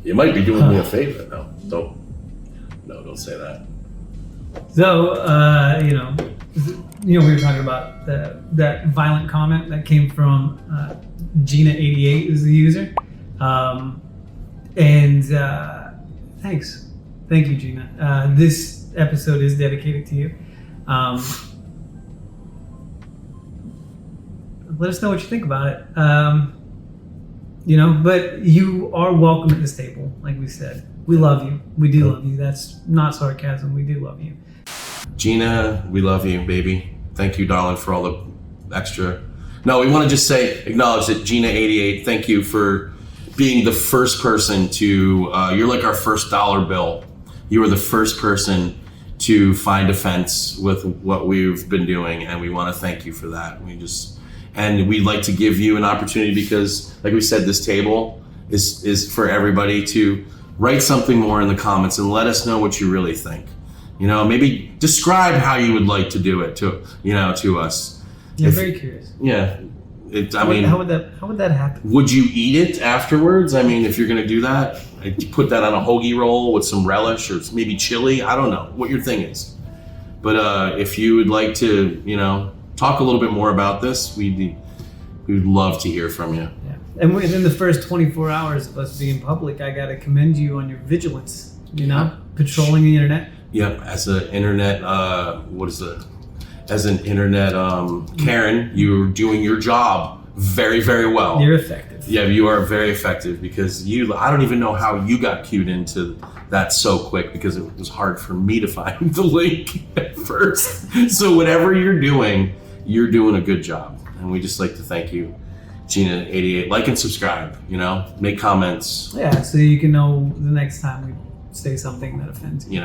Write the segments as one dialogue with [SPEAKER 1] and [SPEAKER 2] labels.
[SPEAKER 1] You might be doing me a favor. No, don't say that.
[SPEAKER 2] So, we were talking about that violent comment that came from Gina88 is the user. Thanks. Thank you, Gina. This episode is dedicated to you. Let us know what you think about it. But you are welcome at this table, like we said. We love you. We do love you. That's not sarcasm. We do love you.
[SPEAKER 1] Gina, we love you, baby. Thank you, darling, for all the extra. No, we want to just acknowledge that Gina88, thank you for being the first person to, you're like our first dollar bill. You were the first person to find offense with what we've been doing, and we want to thank you for that. And we'd like to give you an opportunity because, like we said, this table is for everybody to write something more in the comments and let us know what you really think. Maybe describe how you would like to do it to us.
[SPEAKER 2] Yeah, very curious.
[SPEAKER 1] Yeah.
[SPEAKER 2] How would that happen?
[SPEAKER 1] Would you eat it afterwards? If you're going to do that, you put that on a hoagie roll with some relish or maybe chili. I don't know what your thing is. But if you would like to, talk a little bit more about this, we'd love to hear from you.
[SPEAKER 2] Yeah. And within the first 24 hours of us being public, I got to commend you on your vigilance, patrolling the internet.
[SPEAKER 1] Yep. As an internet, Karen, you're doing your job very, very well.
[SPEAKER 2] You're effective.
[SPEAKER 1] Yeah, you are very effective because I don't even know how you got cued into that so quick because it was hard for me to find the link at first. So whatever you're doing a good job. And we just like to thank you, Gina88. Like and subscribe, make comments.
[SPEAKER 2] Yeah, so you can know the next time we say something that offends you.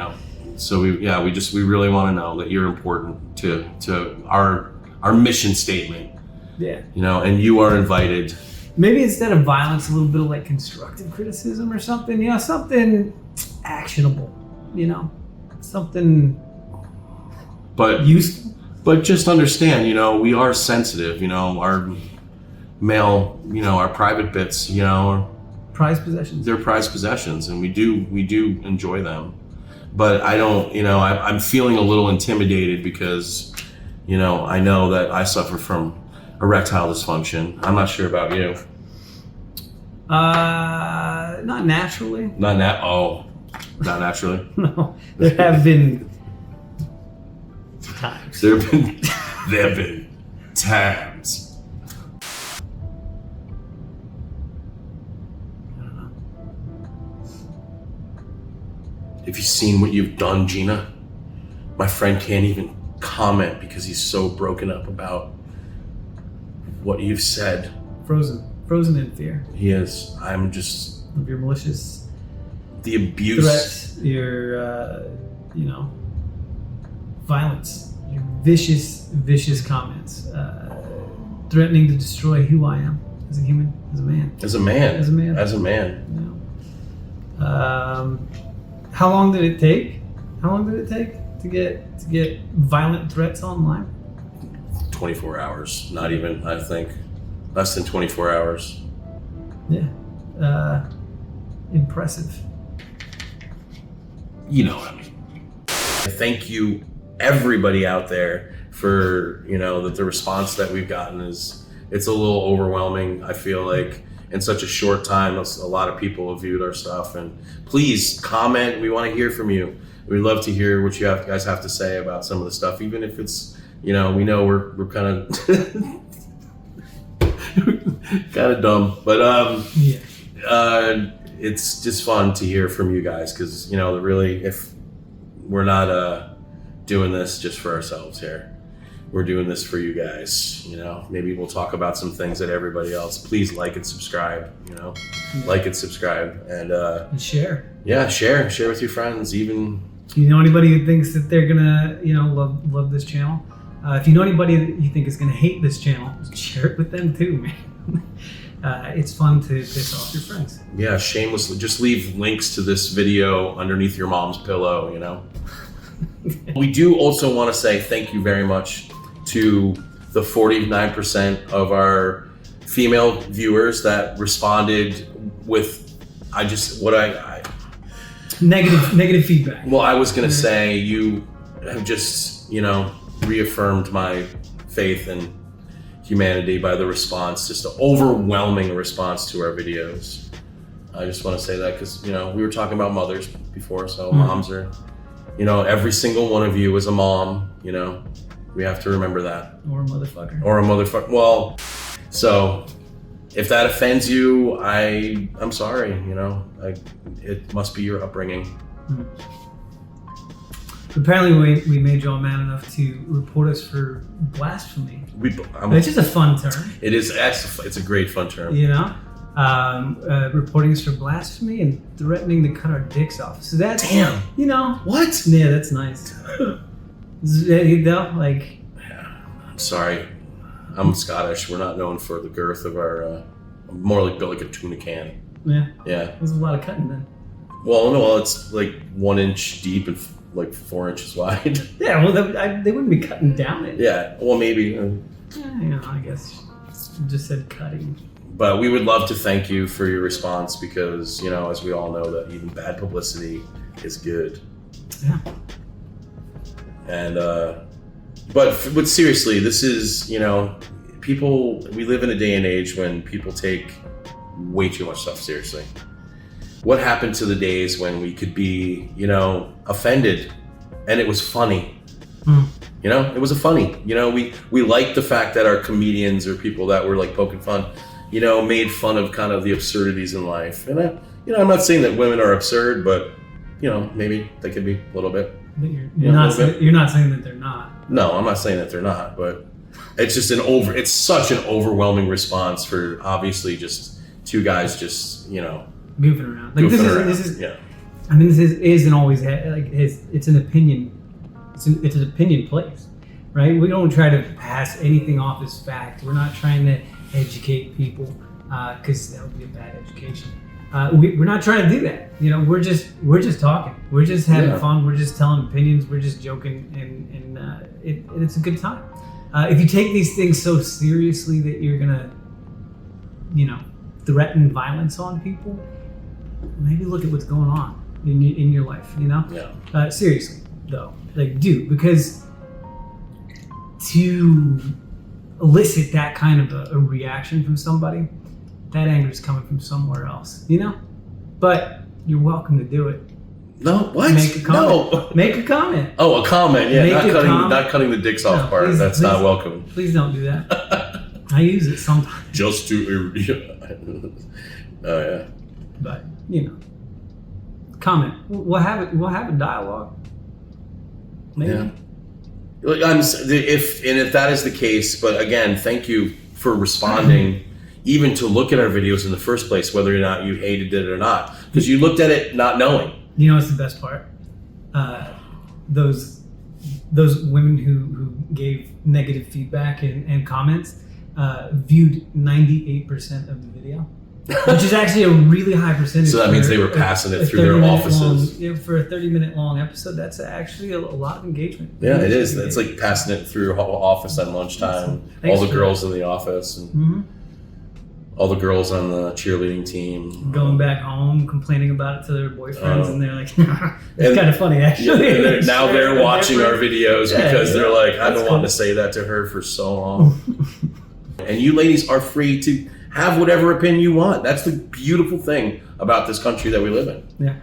[SPEAKER 1] So we really want to know that you're important to our mission statement.
[SPEAKER 2] Yeah.
[SPEAKER 1] And you are invited.
[SPEAKER 2] Maybe instead of violence, a little bit of like constructive criticism or something, something actionable, something useful.
[SPEAKER 1] But just understand, we are sensitive, our mail, our private bits,
[SPEAKER 2] prized possessions.
[SPEAKER 1] They're prized possessions and we do enjoy them. But I don't, I'm feeling a little intimidated because, I know that I suffer from erectile dysfunction. I'm not sure about you.
[SPEAKER 2] Not naturally.
[SPEAKER 1] Not naturally.
[SPEAKER 2] No, there have been times.
[SPEAKER 1] There have been times.
[SPEAKER 2] I don't know.
[SPEAKER 1] Have you seen what you've done, Gina? My friend can't even comment because he's so broken up about what you've said.
[SPEAKER 2] Frozen in fear.
[SPEAKER 1] He is. I'm just.
[SPEAKER 2] Of your malicious.
[SPEAKER 1] The abuse.
[SPEAKER 2] Threats, your, violence, your vicious comments, threatening to destroy who I am as a human, as a man.
[SPEAKER 1] As a man.
[SPEAKER 2] How long did it take? To get violent threats online?
[SPEAKER 1] 24 hours. Not even, I think. Less than 24 hours.
[SPEAKER 2] Yeah. Impressive.
[SPEAKER 1] You know what I mean. Thank you, everybody out there, for, that the response that we've gotten it's a little overwhelming. I feel like in such a short time, a lot of people have viewed our stuff. And please comment. We want to hear from you. We'd love to hear what you guys have to say about some of the stuff, even if it's, we know we're kind of kind of dumb, but it's just fun to hear from you guys because really, if we're not doing this just for ourselves here, we're doing this for you guys. Maybe we'll talk about some things that everybody else. Please like and subscribe. Like and subscribe and
[SPEAKER 2] share.
[SPEAKER 1] Yeah, share with your friends. Even
[SPEAKER 2] anybody who thinks that they're gonna love this channel. If you know anybody that you think is gonna hate this channel, share it with them too, man. It's fun to piss off your friends.
[SPEAKER 1] Yeah, shamelessly. Just leave links to this video underneath your mom's pillow, We do also want to say thank you very much to the 49% of our female viewers that responded with I just
[SPEAKER 2] negative feedback.
[SPEAKER 1] Well, I was gonna say you have just reaffirmed my faith in humanity by the response, just an overwhelming response to our videos. I just want to say that because we were talking about mothers before, so moms are, every single one of you is a mom. We have to remember that.
[SPEAKER 2] Or a motherfucker.
[SPEAKER 1] Or a motherfucker. Well, so if that offends you, I'm sorry. It must be your upbringing.
[SPEAKER 2] Apparently, we made y'all mad enough to report us for blasphemy. Which is a fun term.
[SPEAKER 1] It is. It's a great fun term.
[SPEAKER 2] Reporting us for blasphemy and threatening to cut our dicks off. So that's
[SPEAKER 1] damn. What?
[SPEAKER 2] Yeah, that's nice.
[SPEAKER 1] I'm sorry. I'm Scottish. We're not known for the girth of our. More like built like a tuna can.
[SPEAKER 2] Yeah.
[SPEAKER 1] Yeah.
[SPEAKER 2] There's a lot of cutting then.
[SPEAKER 1] Well, no, it's like 1 inch deep and like 4 inches wide.
[SPEAKER 2] Yeah, well, they wouldn't be cutting down it.
[SPEAKER 1] Yeah, well, maybe.
[SPEAKER 2] I guess you just said cutting.
[SPEAKER 1] But we would love to thank you for your response because, as we all know, that even bad publicity is good.
[SPEAKER 2] Yeah.
[SPEAKER 1] And, but seriously, this is, we live in a day and age when people take way too much stuff seriously. What happened to the days when we could be, offended and it was funny? It was funny. We liked the fact that our comedians or people that were like poking fun, made fun of kind of the absurdities in life. And I'm not saying that women are absurd, but maybe they could be a little bit.
[SPEAKER 2] You're not saying that they're not.
[SPEAKER 1] No, I'm not saying that they're not, but it's just it's such an overwhelming response for obviously just two guys just,
[SPEAKER 2] goofing around. Like this is
[SPEAKER 1] yeah.
[SPEAKER 2] I mean, this isn't always it's an opinion. It's an opinion place, right? We don't try to pass anything off as fact. We're not trying to educate people because that would be a bad education. We're not trying to do that. We're just talking. We're just having fun. We're just telling opinions. We're just joking, and it's a good time. If you take these things so seriously that you're gonna, threaten violence on people, maybe look at what's going on in your life.
[SPEAKER 1] Yeah.
[SPEAKER 2] Seriously though, because to elicit that kind of a reaction from somebody, that anger is coming from somewhere else, But you're welcome to do it.
[SPEAKER 1] No, what?
[SPEAKER 2] Make a comment.
[SPEAKER 1] No.
[SPEAKER 2] Make a comment.
[SPEAKER 1] Oh, a comment. Yeah, not cutting the dicks off
[SPEAKER 2] No,
[SPEAKER 1] part.
[SPEAKER 2] please,
[SPEAKER 1] That's not welcome.
[SPEAKER 2] Please don't do that. I use it sometimes.
[SPEAKER 1] Just to. Oh yeah.
[SPEAKER 2] But comment. We'll have it. We'll have a dialogue. Maybe.
[SPEAKER 1] Yeah. If that is the case, but again, thank you for responding, even to look at our videos in the first place, whether or not you hated it or not, because you looked at it not knowing.
[SPEAKER 2] What's the best part? Those women who gave negative feedback and comments viewed 98% of the video, which is actually a really high percentage.
[SPEAKER 1] So that means they were passing it through their offices.
[SPEAKER 2] For a 30-minute long episode, that's actually a lot of engagement.
[SPEAKER 1] Yeah, it is. It's like passing it through your office at lunchtime. All the girls in the office and all the girls on the cheerleading team.
[SPEAKER 2] Going back home, complaining about it to their boyfriends, and they're like, it's kind of funny, actually.
[SPEAKER 1] Yeah, now they're watching our videos because they're like, I don't want to say that to her for so long. And you ladies are free to have whatever opinion you want. That's the beautiful thing about this country that we live in.
[SPEAKER 2] Yeah.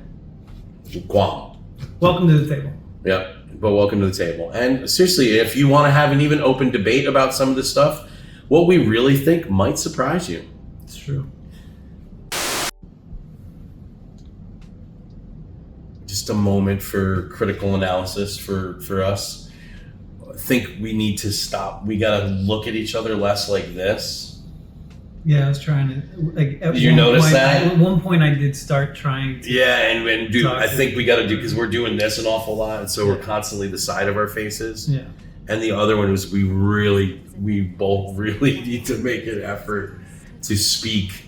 [SPEAKER 1] Guam.
[SPEAKER 2] Welcome to the table.
[SPEAKER 1] Yeah, but welcome to the table. And seriously, if you want to have an even open debate about some of this stuff, what we really think might surprise you.
[SPEAKER 2] It's true.
[SPEAKER 1] Just a moment for critical analysis for us. I think we need to stop. We got to look at each other less like this.
[SPEAKER 2] Yeah, I was trying to.
[SPEAKER 1] Did you notice that?
[SPEAKER 2] At one point, I did start trying to.
[SPEAKER 1] Yeah, and dude, I think we got to do, because we're doing this an awful lot, and so we're constantly the side of our faces.
[SPEAKER 2] Yeah.
[SPEAKER 1] And the other one was we both really need to make an effort to speak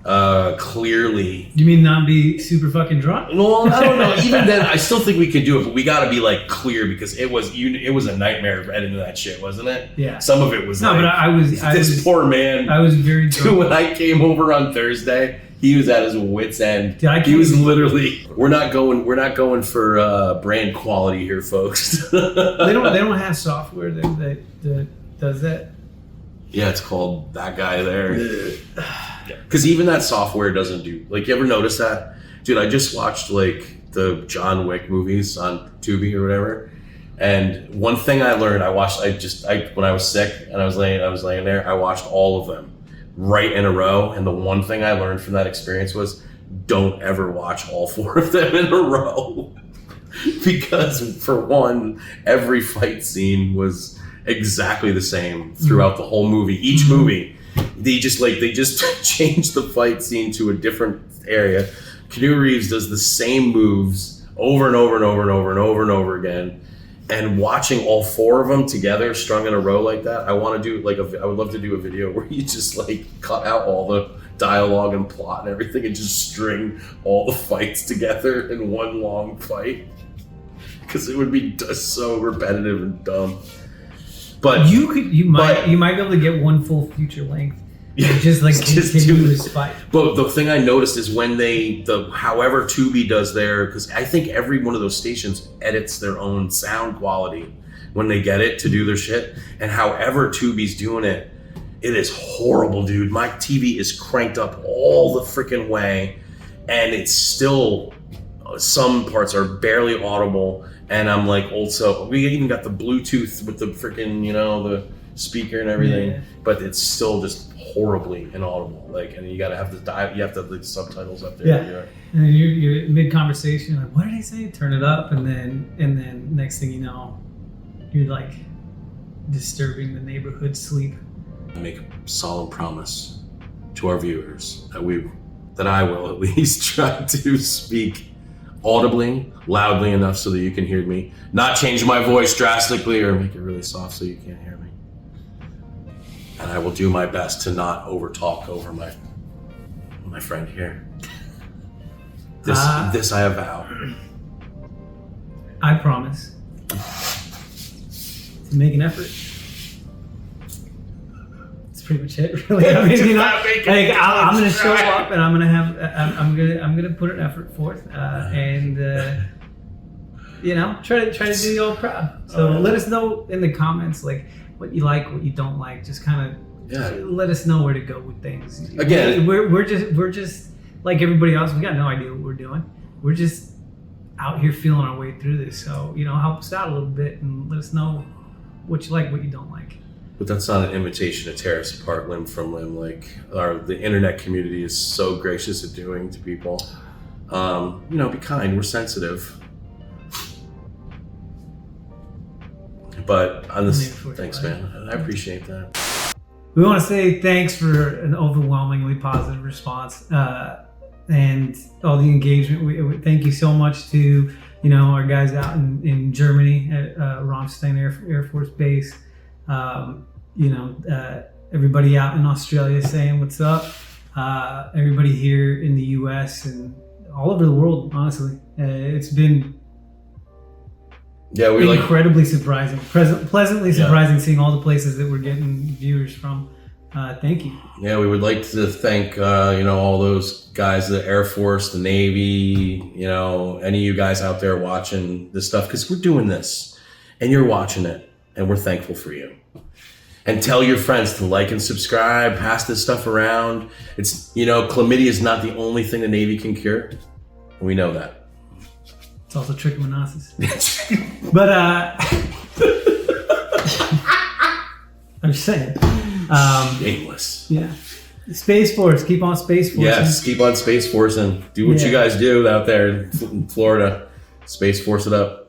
[SPEAKER 1] clearly.
[SPEAKER 2] You mean not be super fucking drunk?
[SPEAKER 1] Well, I don't know. Even then, I still think we could do it, but we got to be like clear, because it was a nightmare editing that shit, wasn't it?
[SPEAKER 2] Yeah.
[SPEAKER 1] Some of it was.
[SPEAKER 2] No,
[SPEAKER 1] like,
[SPEAKER 2] but I was
[SPEAKER 1] poor man.
[SPEAKER 2] I was very drunk.
[SPEAKER 1] When I came over on Thursday, He was at his wit's end.
[SPEAKER 2] Dude,
[SPEAKER 1] he was literally. We're not going for brand quality here, folks.
[SPEAKER 2] They don't have software that does that.
[SPEAKER 1] Yeah, it's called that guy there. Because even that software doesn't do. Like, you ever notice that, dude? I just watched like the John Wick movies on Tubi or whatever, and one thing I learned, when I was sick and I was laying there, I watched all of them right in a row, and the one thing I learned from that experience was don't ever watch all 4 of them in a row. Because for one, every fight scene was exactly the same throughout the whole movie. Each movie, they just changed the fight scene to a different area. Keanu Reeves does the same moves over and over and over and over and over and over again. And watching all 4 of them together, strung in a row like that, I want to do I would love to do a video where you just like cut out all the dialogue and plot and everything and just string all the fights together in one long fight, because it would be just so repetitive and dumb. But
[SPEAKER 2] you might be able to get one full feature length.
[SPEAKER 1] Yeah,
[SPEAKER 2] just continue this fight.
[SPEAKER 1] But the thing I noticed is when however Tubi does because I think every one of those stations edits their own sound quality when they get it to do their shit. And however Tubi's doing it, it is horrible, dude. My TV is cranked up all the freaking way, and it's still, some parts are barely audible. And I'm like, also, we even got the Bluetooth with the freaking, the speaker and everything, but it's still just horribly inaudible. Like, and you gotta have you have to have the subtitles up there.
[SPEAKER 2] Yeah. And then you're mid conversation, like, what did he say? Turn it up, and then next thing you know, you're like disturbing the neighborhood sleep.
[SPEAKER 1] I make a solemn promise to our viewers that I will at least try to speak audibly, loudly enough so that you can hear me. Not change my voice drastically or make it really soft so you can't hear me. And I will do my best to not overtalk over my friend here. This I avow.
[SPEAKER 2] I promise to make an effort. That's pretty much it, really. I mean, I'm going to show up, and I'm going to put an effort forth, and try to do you all proud. So let us know in the comments, like, what you like, what you don't like. Just kind of let us know where to go with things.
[SPEAKER 1] Again,
[SPEAKER 2] we're just like everybody else. We got no idea what we're doing. We're just out here feeling our way through this. So help us out a little bit and let us know what you like, what you don't like.
[SPEAKER 1] But that's not an invitation to tear us apart limb from limb, like the internet community is so gracious at doing to people. Be kind. We're sensitive. But on this, thanks, man. I appreciate that.
[SPEAKER 2] We want to say thanks for an overwhelmingly positive response and all the engagement. We thank you so much to our guys out in Germany at Ramstein Air Force Base. Everybody out in Australia saying what's up. Everybody here in the U.S. and all over the world. Honestly, it's been.
[SPEAKER 1] Yeah, we're
[SPEAKER 2] incredibly surprising, pleasantly surprising, seeing all the places that we're getting viewers from. Thank you.
[SPEAKER 1] Yeah, we would like to thank all those guys, the Air Force, the Navy, any of you guys out there watching this stuff, because we're doing this and you're watching it, and we're thankful for you. And tell your friends to like and subscribe, pass this stuff around. It's chlamydia is not the only thing the Navy can cure. We know that.
[SPEAKER 2] It's also trichomoniasis. But I'm just saying.
[SPEAKER 1] Shameless.
[SPEAKER 2] Yeah. Space Force. Keep on Space Force.
[SPEAKER 1] Yes, keep on Space Force and do what you guys do out there in Florida. Space Force it up.